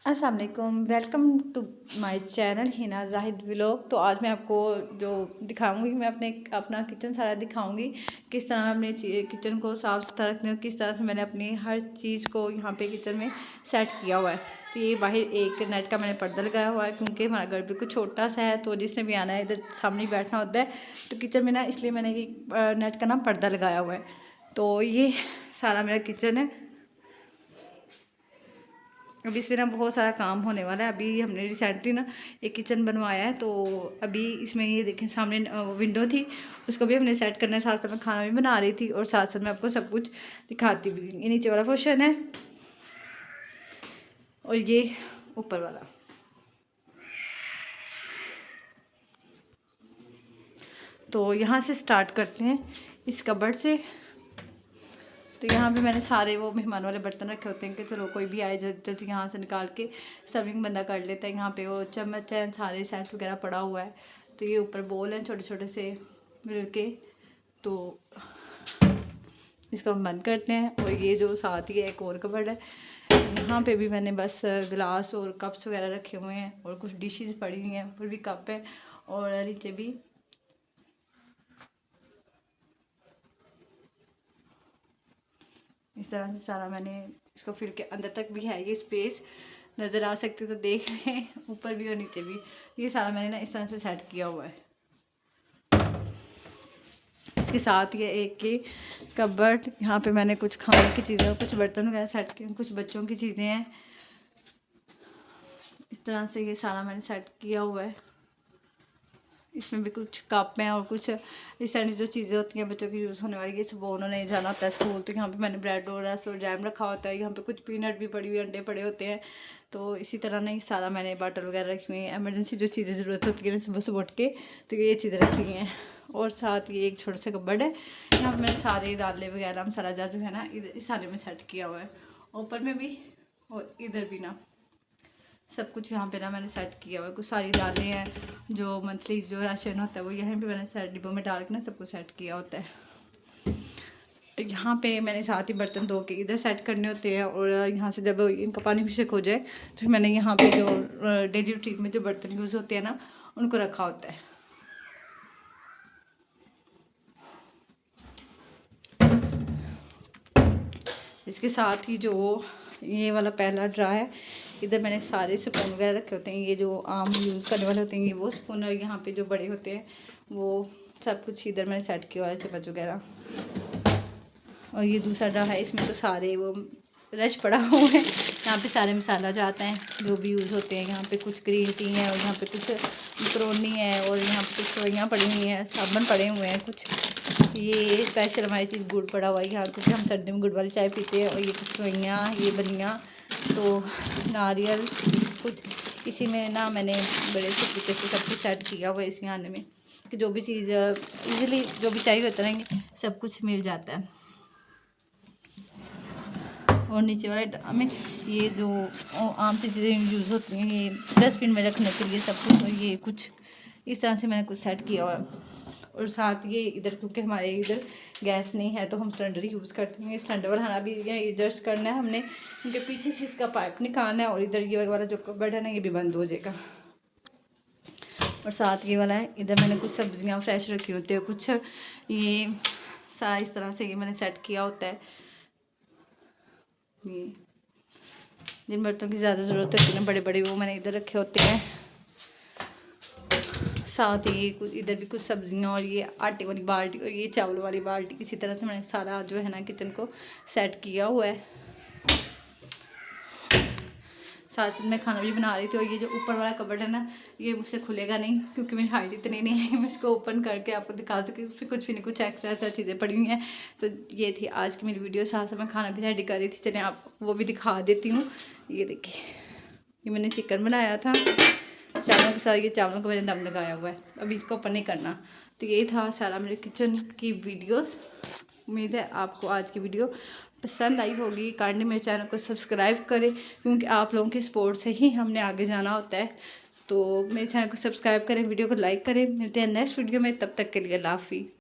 अस्सलाम वालेकुम, welcome to my channel Hina Zahid vlog. तो आज मैं आपको जो दिखाऊंगी, मैं अपना किचन सारा दिखाऊंगी, किस तरह मैं अपने किचन को साफ़ सुथरा रखती हूँ, किस तरह से मैंने अपनी हर चीज़ को यहाँ पे किचन में सेट किया हुआ है। तो ये बाहर एक नेट का मैंने पर्दा लगाया हुआ है, क्योंकि हमारा घर बिल्कुल छोटा सा है, तो जिसने भी आना है इधर सामने बैठना होता है तो किचन में ना, इसलिए मैंने ये नेट का ना पर्दा लगाया हुआ है। तो ये सारा मेरा किचन है। अभी इसमें ना बहुत सारा काम होने वाला है। अभी हमने रिसेंटली ना एक किचन बनवाया है, तो अभी इसमें ये देखें सामने विंडो थी, उसको भी हमने सेट करना है। साथ साथ में खाना भी बना रही थी और साथ साथ में आपको सब कुछ दिखाती भी। ये नीचे वाला पोर्शन है और ये ऊपर वाला। तो यहाँ से स्टार्ट करते हैं इस कबर्ड से। तो यहाँ पे मैंने सारे वो मेहमान वाले बर्तन रखे होते हैं कि चलो कोई भी आए जल्दी जल्दी यहाँ से निकाल के सर्विंग बंदा कर लेता है। यहाँ पे वो चम्मच है, सारे सेट वगैरह पड़ा हुआ है। तो ये ऊपर बोल हैं छोटे छोटे से मिल के, तो इसको हम बंद करते हैं। और ये जो साथ ही एक और कबर्ड है, यहाँ पे भी मैंने बस गिलास और कप्स वगैरह रखे हुए हैं और कुछ डिशेस पड़ी हुई हैं, ऊपर भी कप है और नीचे भी। इस तरह से सारा मैंने इसको फिर के अंदर तक भी है ये स्पेस नज़र आ सकती तो देख लें, ऊपर भी और नीचे भी। ये सारा मैंने ना इस तरह से सेट किया हुआ है। इसके साथ ये एक ही कबर्ड, यहाँ पे मैंने कुछ खाने की चीज़ें और कुछ बर्तन वगैरह सेट किए, कुछ बच्चों की चीज़ें हैं। इस तरह से ये सारा मैंने सेट किया हुआ है। इसमें भी कुछ कप हैं और कुछ रिसेंटली जो चीज़ें होती हैं बच्चों की यूज़ होने वाली, ये सुबह उन्होंने जाना होता है स्कूल, तो यहाँ पे मैंने ब्रेड और रस और जैम रखा होता है। यहाँ पे कुछ पीनट भी पड़ी हुई, अंडे पड़े होते हैं। तो इसी तरह ना ये सारा मैंने बॉटल वगैरह रखी हुई हैं, एमरजेंसी जो चीज़ें ज़रूरत होती है सुबह सुबह उठ के, तो ये चीज़ें रखी हुई हैं। और साथ ये एक छोटा सा कबर्ड है, यहाँ पर मैंने सारे दालें वगैरह मसाला जो है ना इस सारे में सेट किया हुआ है। ऊपर में भी और इधर भी ना सब कुछ यहाँ पे ना मैंने सेट किया हुआ है। कुछ सारी दालें हैं, जो मंथली जो राशन होता है वो यहाँ पे मैंने सेट डिब्बों में डाल के ना सब कुछ सेट किया होता है। यहाँ पे मैंने साथ ही बर्तन धो के इधर सेट करने होते हैं, और यहाँ से जब इनका पानी खुशक हो जाए तो फिर मैंने यहाँ पे जो डेली रूटीन में जो बर्तन यूज़ होते हैं ना उनको रखा होता है। इसके साथ ही जो ये वाला पहला ड्रा है, इधर मैंने सारे स्पून वगैरह रखे होते हैं। ये जो आम यूज़ करने वाले होते हैं ये वो स्पून, और यहाँ पे जो बड़े होते हैं वो सब कुछ इधर मैंने सेट किया हुआ है, चम्मच वगैरह। और ये दूसरा ड्रा है, इसमें तो सारे वो रश पड़ा हुआ है। यहाँ पे सारे मसाला जाते हैं जो भी यूज़ होते हैं। यहाँ पे कुछ ग्रीन टी है और यहाँ पे कुछ मकरोनी है और यहाँ पे कुछ सवैयाँ पड़ी हुई हैं, साबुन पड़े हुए हैं कुछ। ये स्पेशल हमारी चीज़ गुड़ पड़ा हुआ है यहाँ, क्योंकि हम सर्दी में गुड़ वाली चाय पीते हैं। और ये कुछ सवैयाँ, ये बनियाँ, तो नारियल कुछ इसी में ना मैंने बड़े से तरीके से सब कुछ सेट किया हुआ है इसी खाने में, कि जो भी चीज़ इजीली जो भी चाहिए होता है सब कुछ मिल जाता है। और नीचे वाले ड्रम में ये जो आम सी चीज़ें यूज़ होती हैं ये डस्टबिन में रखने के लिए सब कुछ, और ये कुछ इस तरह से मैंने कुछ सेट किया हुआ है। और साथ ये इधर, क्योंकि हमारे इधर गैस नहीं है तो हम सिलेंडर यूज़ करते हैं। सिलेंडर वाला भी एडजस्ट करना है हमने, क्योंकि पीछे से इसका पाइप निकालना है। और इधर ये वाला जो कबर्ड है ना ये भी बंद हो जाएगा। और साथ ये वाला है, इधर मैंने कुछ सब्जियां फ्रेश रखी होती है, कुछ ये सारा इस तरह से ये मैंने सेट किया होता है। ये जिन बर्तनों की ज़्यादा ज़रूरत होती है ना बड़े बड़े, वो मैंने इधर रखे होते हैं। साथ ही कुछ इधर भी कुछ सब्जियां, और ये आटे वाली बाल्टी और ये चावल वाली बाल्टी, इसी तरह से मैंने सारा जो है ना किचन को सेट किया हुआ है। साथ साथ मैं खाना भी बना रही थी। और ये जो ऊपर वाला कबर्ड है ना ये मुझसे खुलेगा नहीं, क्योंकि मेरी हाइट इतनी नहीं है कि मैं इसको ओपन करके आपको दिखा सकी। उसमें कुछ भी नहीं, कुछ एक्स्ट्रा ऐसा चीज़ें पड़ी हुई हैं। तो ये थी आज की मेरी वीडियो। साथ साथ मैं खाना भी रेडी कर रही थी, चलिए आप वो भी दिखा देती हूँ। ये देखिए, ये मैंने चिकन बनाया था चावलों के साथ। ये चावलों को मैंने दम लगाया हुआ है, अभी इसको ओपन नहीं करना। तो ये था सारा मेरे किचन की वीडियोस। उम्मीद है आपको आज की वीडियो पसंद आई होगी। काइंडली मेरे चैनल को सब्सक्राइब करें, क्योंकि आप लोगों की सपोर्ट से ही हमने आगे जाना होता है। तो मेरे चैनल को सब्सक्राइब करें, वीडियो को लाइक करें। मिलते हैं नेक्स्ट वीडियो में, तब तक के लिए अल्लाह हाफ़िज़।